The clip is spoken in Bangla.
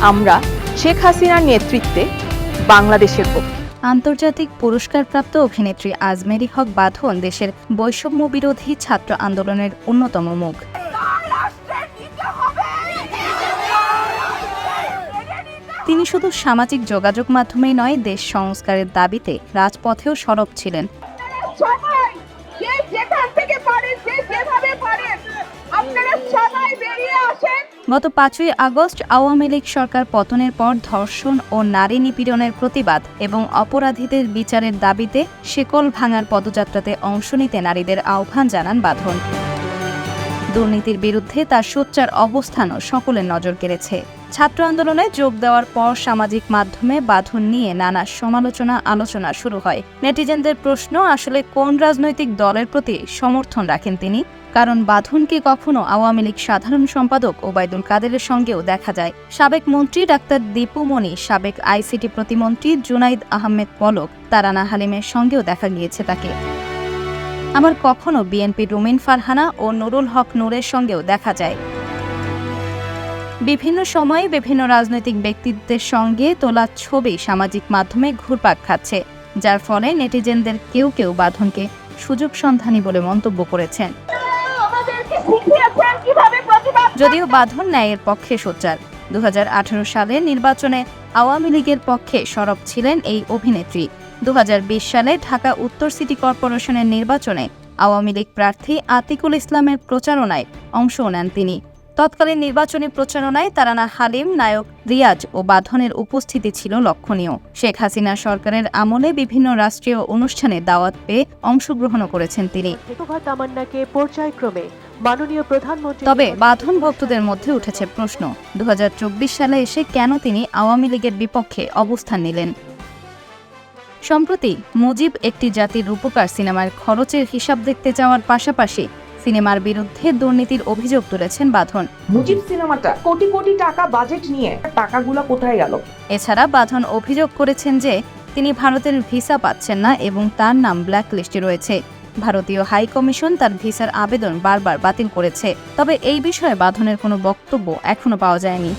আমরা শেখ হাসিনার নেতৃত্বে বাংলাদেশের পক্ষে। আন্তর্জাতিক পুরস্কারপ্রাপ্ত অভিনেত্রী আজমেরী হক বাঁধন দেশের বৈষম্য বিরোধী ছাত্র আন্দোলনের অন্যতম মুখ। তিনি শুধু সামাজিক যোগাযোগ মাধ্যমেই নয়, দেশ সংস্কারের দাবিতে রাজপথেও সরব ছিলেন। গত 5ই আগস্ট আওয়ামী লীগ সরকার পতনের পর ধর্ষণ ও নারী নিপীড়নের প্রতিবাদ এবং অপরাধীদের বিচারের দাবিতে শেকল ভাঙার পদযাত্রাতে অংশ নিতে নারীদের আহ্বান জানান বাঁধন। দুর্নীতির বিরুদ্ধে তার সোচ্চার অবস্থানও সকলের নজর কেড়েছে। ছাত্র আন্দোলনে যোগ দেওয়ার পর সামাজিক মাধ্যমে বাঁধন নিয়ে নানা আলোচনা শুরু হয়। নেটিজেনদের প্রশ্ন, আসলে কোন রাজনৈতিক দলের প্রতি সমর্থন রাখেন তিনি? কারণ বাঁধনকে কখনো আওয়ামী লীগ সাধারণ সম্পাদক ওবায়দুল কাদেরের সঙ্গেও দেখা যায়। সাবেক মন্ত্রী ডাক্তার দীপু মনি, সাবেক আইসিটি প্রতিমন্ত্রী জুনাইদ আহমেদ পলক, তারানা হালিমের সঙ্গেও দেখা গিয়েছে তাকে। আবার কখনো বিএনপি রুমিন ফারহানা ও নুরুল হক নূরের সঙ্গেও দেখা যায়। বিভিন্ন সময়ে বিভিন্ন রাজনৈতিক ব্যক্তিত্বের সঙ্গে তোলা ছবি সামাজিক মাধ্যমে ঘুরপাক খাচ্ছে, যার ফলে নেটিজেনদের কেউ কেউ বাঁধনকে সুযোগ সন্ধানী বলে মন্তব্য করেছেন। যদিও বাঁধন ন্যায়ের পক্ষে সোচ্চার। 2018 সালে নির্বাচনে আওয়ামী লীগের পক্ষে সরব ছিলেন এই অভিনেত্রী। 2020 সালে ঢাকা উত্তর সিটি কর্পোরেশনের নির্বাচনে আওয়ামী লীগ প্রার্থী আতিকুল ইসলামের প্রচারণায় অংশ নেন তিনি। তৎকালীন নির্বাচনী প্রচারণায় তারানা হালিম, নায়ক রিয়াজ ও বাঁধনের উপস্থিতি ছিল লক্ষণীয়। শেখ হাসিনা সরকারের আমলে বিভিন্ন রাষ্ট্রীয় অনুষ্ঠানে দাওয়াত পেয়ে অংশগ্রহণও করেছেন তিনি। তবে বাঁধন ভক্তদের মধ্যে উঠেছে প্রশ্ন, 2024 সালে এসে কেন তিনি আওয়ামী লীগের বিপক্ষে অবস্থান নিলেন? সম্প্রতি মুজিব একটি জাতির রূপকার সিনেমার খরচের হিসাব দেখতে যাওয়ার পাশাপাশি সিনেমার বিরুদ্ধে দুর্নীতির অভিযোগ তুলেছেন বাঁধন। মুজিব সিনেমাটা কোটি কোটি টাকা বাজেট নিয়ে টাকাগুলো কোথায় গেল? এছাড়া বাঁধন অভিযোগ করেছেন যে তিনি ভারতের ভিসা পাচ্ছেন না এবং তার নাম ব্ল্যাক লিস্টে রয়েছে। ভারতীয় হাই কমিশন তার ভিসার আবেদন বারবার বাতিল করেছে। তবে এই বিষয়ে বাঁধনের কোনো বক্তব্য এখনো পাওয়া যায়নি।